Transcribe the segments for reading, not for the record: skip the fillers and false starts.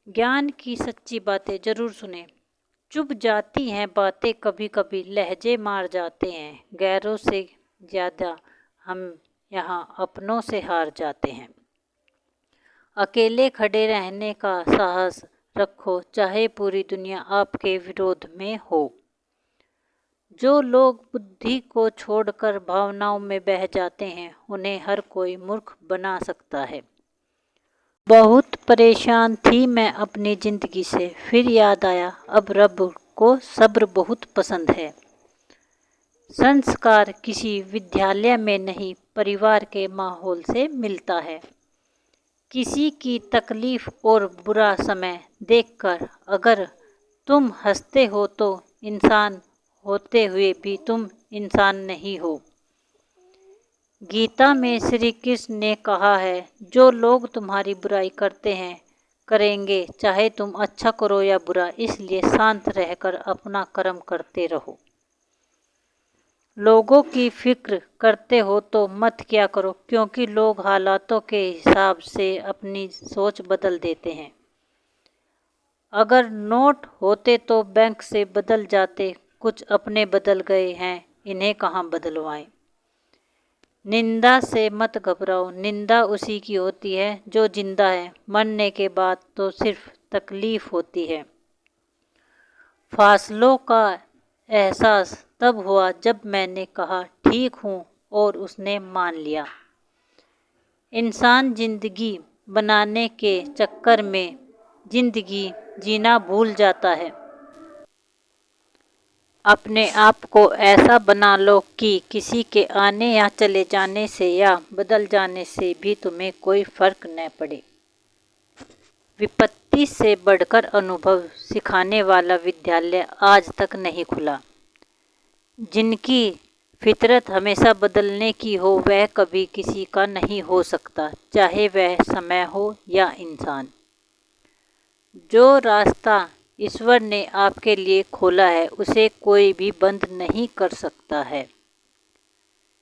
ज्ञान की सच्ची बातें जरूर सुने। चुभ जाती हैं बातें, कभी कभी लहजे मार जाते हैं। गैरों से ज़्यादा हम यहाँ अपनों से हार जाते हैं। अकेले खड़े रहने का साहस रखो, चाहे पूरी दुनिया आपके विरोध में हो। जो लोग बुद्धि को छोड़कर भावनाओं में बह जाते हैं, उन्हें हर कोई मूर्ख बना सकता है। बहुत परेशान थी मैं अपनी ज़िंदगी से, फिर याद आया अब रब को सब्र बहुत पसंद है। संस्कार किसी विद्यालय में नहीं, परिवार के माहौल से मिलता है। किसी की तकलीफ़ और बुरा समय देखकर अगर तुम हंसते हो तो इंसान होते हुए भी तुम इंसान नहीं हो। गीता में श्री कृष्ण ने कहा है, जो लोग तुम्हारी बुराई करते हैं करेंगे, चाहे तुम अच्छा करो या बुरा, इसलिए शांत रहकर अपना कर्म करते रहो। लोगों की फिक्र करते हो तो मत क्या करो, क्योंकि लोग हालातों के हिसाब से अपनी सोच बदल देते हैं। अगर नोट होते तो बैंक से बदल जाते, कुछ अपने बदल गए हैं, इन्हें कहाँ बदलवाएं। निंदा से मत घबराओ, निंदा उसी की होती है जो जिंदा है। मरने के बाद तो सिर्फ तकलीफ होती है। फासलों का एहसास तब हुआ जब मैंने कहा ठीक हूँ और उसने मान लिया। इंसान जिंदगी बनाने के चक्कर में जिंदगी जीना भूल जाता है। अपने आप को ऐसा बना लो कि किसी के आने या चले जाने से या बदल जाने से भी तुम्हें कोई फर्क न पड़े। विपत्ति से बढ़कर अनुभव सिखाने वाला विद्यालय आज तक नहीं खुला। जिनकी फितरत हमेशा बदलने की हो, वह कभी किसी का नहीं हो सकता, चाहे वह समय हो या इंसान। जो रास्ता ईश्वर ने आपके लिए खोला है, उसे कोई भी बंद नहीं कर सकता है।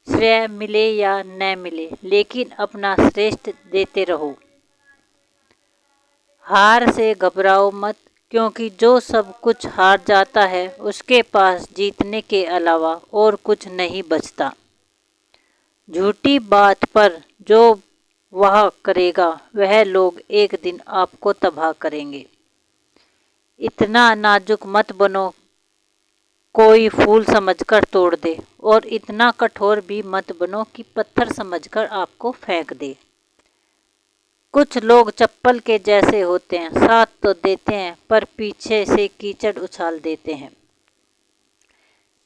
श्रेय मिले या न मिले, लेकिन अपना श्रेष्ठ देते रहो। हार से घबराओ मत, क्योंकि जो सब कुछ हार जाता है उसके पास जीतने के अलावा और कुछ नहीं बचता। झूठी बात पर जो वाह करेगा, वह लोग एक दिन आपको तबाह करेंगे। इतना नाजुक मत बनो कोई फूल समझकर तोड़ दे, और इतना कठोर भी मत बनो कि पत्थर समझकर आपको फेंक दे। कुछ लोग चप्पल के जैसे होते हैं, साथ तो देते हैं पर पीछे से कीचड़ उछाल देते हैं।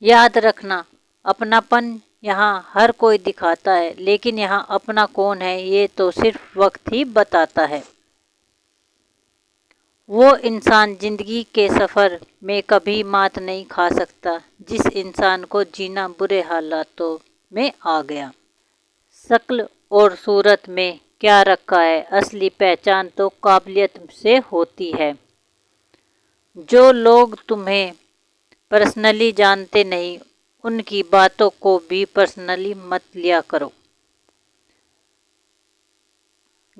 याद रखना, अपनापन यहाँ हर कोई दिखाता है, लेकिन यहाँ अपना कौन है ये तो सिर्फ वक्त ही बताता है। वो इंसान जिंदगी के सफ़र में कभी मात नहीं खा सकता जिस इंसान को जीना बुरे हालातों में आ गया। शक्ल और सूरत में क्या रखा है, असली पहचान तो काबिलियत से होती है। जो लोग तुम्हें पर्सनली जानते नहीं, उनकी बातों को भी पर्सनली मत लिया करो।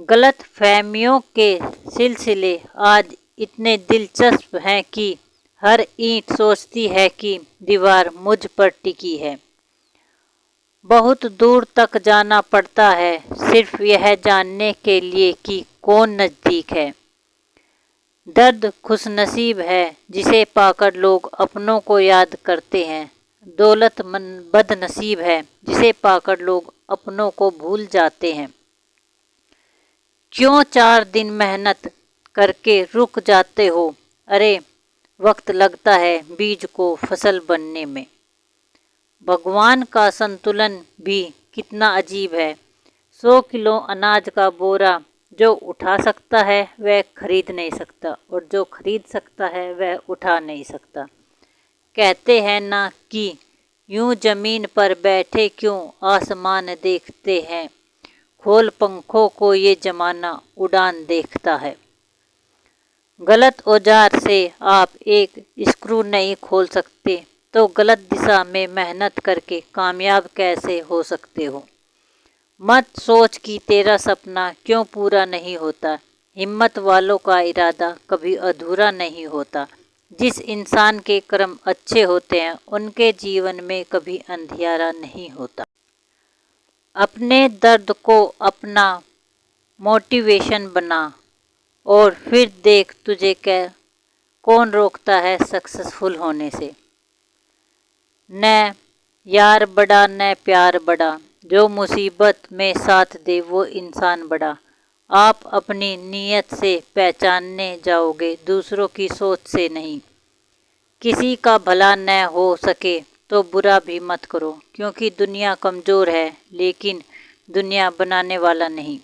गलत फहमियों के सिलसिले आज इतने दिलचस्प हैं कि हर ईंट सोचती है कि दीवार मुझ पर टिकी है। बहुत दूर तक जाना पड़ता है सिर्फ यह जानने के लिए कि कौन नज़दीक है। दर्द खुशनसीब है जिसे पाकर लोग अपनों को याद करते हैं। दौलतमंद बदनसीब है जिसे पाकर लोग अपनों को भूल जाते हैं। क्यों 4 दिन मेहनत करके रुक जाते हो? अरे वक्त लगता है बीज को फसल बनने में। भगवान का संतुलन भी कितना अजीब है। 100 किलो अनाज का बोरा जो उठा सकता है वह खरीद नहीं सकता, और जो खरीद सकता है वह उठा नहीं सकता। कहते हैं ना कि यूं जमीन पर बैठे क्यों आसमान देखते हैं, खोल पंखों को ये जमाना उड़ान देखता है। गलत औजार से आप एक स्क्रू नहीं खोल सकते, तो गलत दिशा में मेहनत करके कामयाब कैसे हो सकते हो। मत सोच कि तेरा सपना क्यों पूरा नहीं होता, हिम्मत वालों का इरादा कभी अधूरा नहीं होता। जिस इंसान के कर्म अच्छे होते हैं उनके जीवन में कभी अंधियारा नहीं होता। अपने दर्द को अपना मोटिवेशन बना और फिर देख तुझे कौन रोकता है सक्सेसफुल होने से। न यार बड़ा न प्यार बड़ा, जो मुसीबत में साथ दे वो इंसान बड़ा। आप अपनी नीयत से पहचानने जाओगे, दूसरों की सोच से नहीं। किसी का भला न हो सके तो बुरा भी मत करो, क्योंकि दुनिया कमज़ोर है लेकिन दुनिया बनाने वाला नहीं।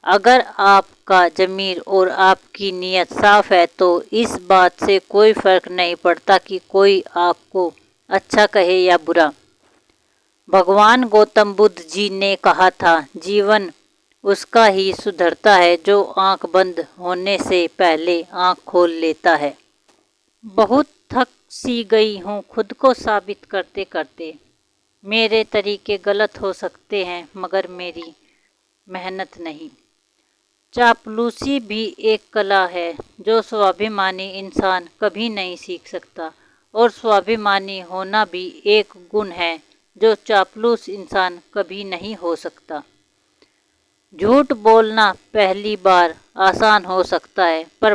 अगर आपका ज़मीर और आपकी नीयत साफ़ है तो इस बात से कोई फ़र्क नहीं पड़ता कि कोई आपको अच्छा कहे या बुरा। भगवान गौतम बुद्ध जी ने कहा था, जीवन उसका ही सुधरता है जो आंख बंद होने से पहले आंख खोल लेता है। बहुत थक सी गई हूँ खुद को साबित करते करते। मेरे तरीके गलत हो सकते हैं मगर मेरी मेहनत नहीं। चापलूसी भी एक कला है जो स्वाभिमानी इंसान कभी नहीं सीख सकता, और स्वाभिमानी होना भी एक गुण है जो चापलूस इंसान कभी नहीं हो सकता। झूठ बोलना पहली बार आसान हो सकता है पर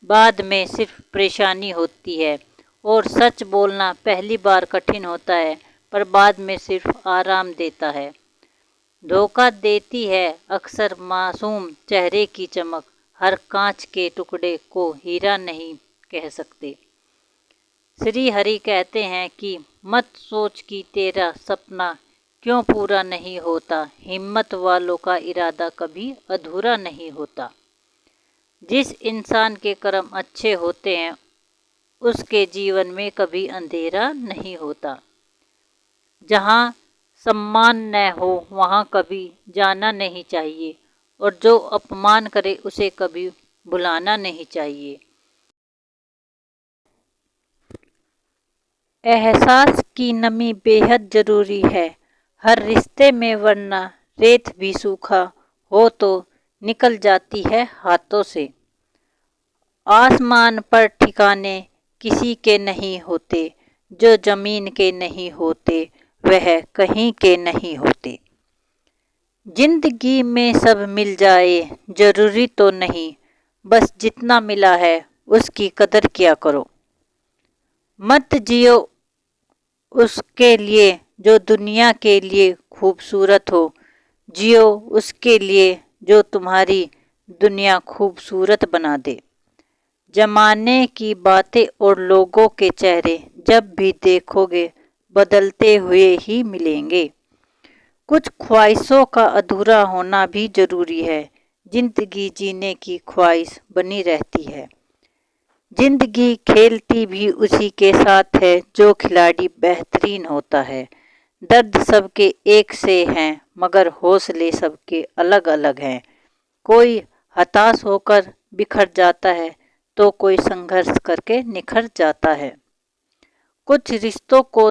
बाद में सिर्फ परेशानी होती है, और सच बोलना पहली बार कठिन होता है पर बाद में सिर्फ आराम देता है। धोखा देती है अक्सर मासूम चेहरे की चमक, हर कांच के टुकड़े को हीरा नहीं कह सकते। श्री हरि कहते हैं कि मत सोच कि तेरा सपना क्यों पूरा नहीं होता, हिम्मत वालों का इरादा कभी अधूरा नहीं होता। जिस इंसान के कर्म अच्छे होते हैं उसके जीवन में कभी अंधेरा नहीं होता। जहाँ सम्मान न हो वहाँ कभी जाना नहीं चाहिए, और जो अपमान करे उसे कभी भुलाना नहीं चाहिए। एहसास की नमी बेहद ज़रूरी है हर रिश्ते में, वरना रेत भी सूखा हो तो निकल जाती है हाथों से। आसमान पर ठिकाने किसी के नहीं होते, जो ज़मीन के नहीं होते वह कहीं के नहीं होते। जिंदगी में सब मिल जाए ज़रूरी तो नहीं, बस जितना मिला है उसकी कदर किया करो। मत जियो उसके लिए जो दुनिया के लिए खूबसूरत हो, जियो उसके लिए जो तुम्हारी दुनिया खूबसूरत बना दे। जमाने की बातें और लोगों के चेहरे जब भी देखोगे बदलते हुए ही मिलेंगे। कुछ ख्वाहिशों का अधूरा होना भी ज़रूरी है, जिंदगी जीने की ख्वाहिश बनी रहती है। जिंदगी खेलती भी उसी के साथ है जो खिलाड़ी बेहतरीन होता है। दर्द सबके एक से हैं मगर हौसले सबके अलग अलग हैं। कोई हताश होकर बिखर जाता है तो कोई संघर्ष करके निखर जाता है। कुछ रिश्तों को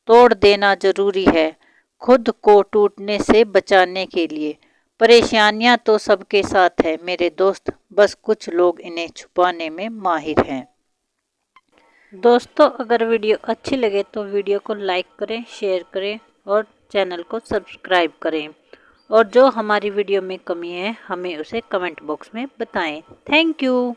तोड़ देना जरूरी है खुद को टूटने से बचाने के लिए। परेशानियां तो सबके साथ है मेरे दोस्त, बस कुछ लोग इन्हें छुपाने में माहिर हैं। दोस्तों, अगर वीडियो अच्छी लगे तो वीडियो को लाइक करें, शेयर करें और चैनल को सब्सक्राइब करें। और जो हमारी वीडियो में कमी है हमें उसे कमेंट बॉक्स में बताएं। Thank you.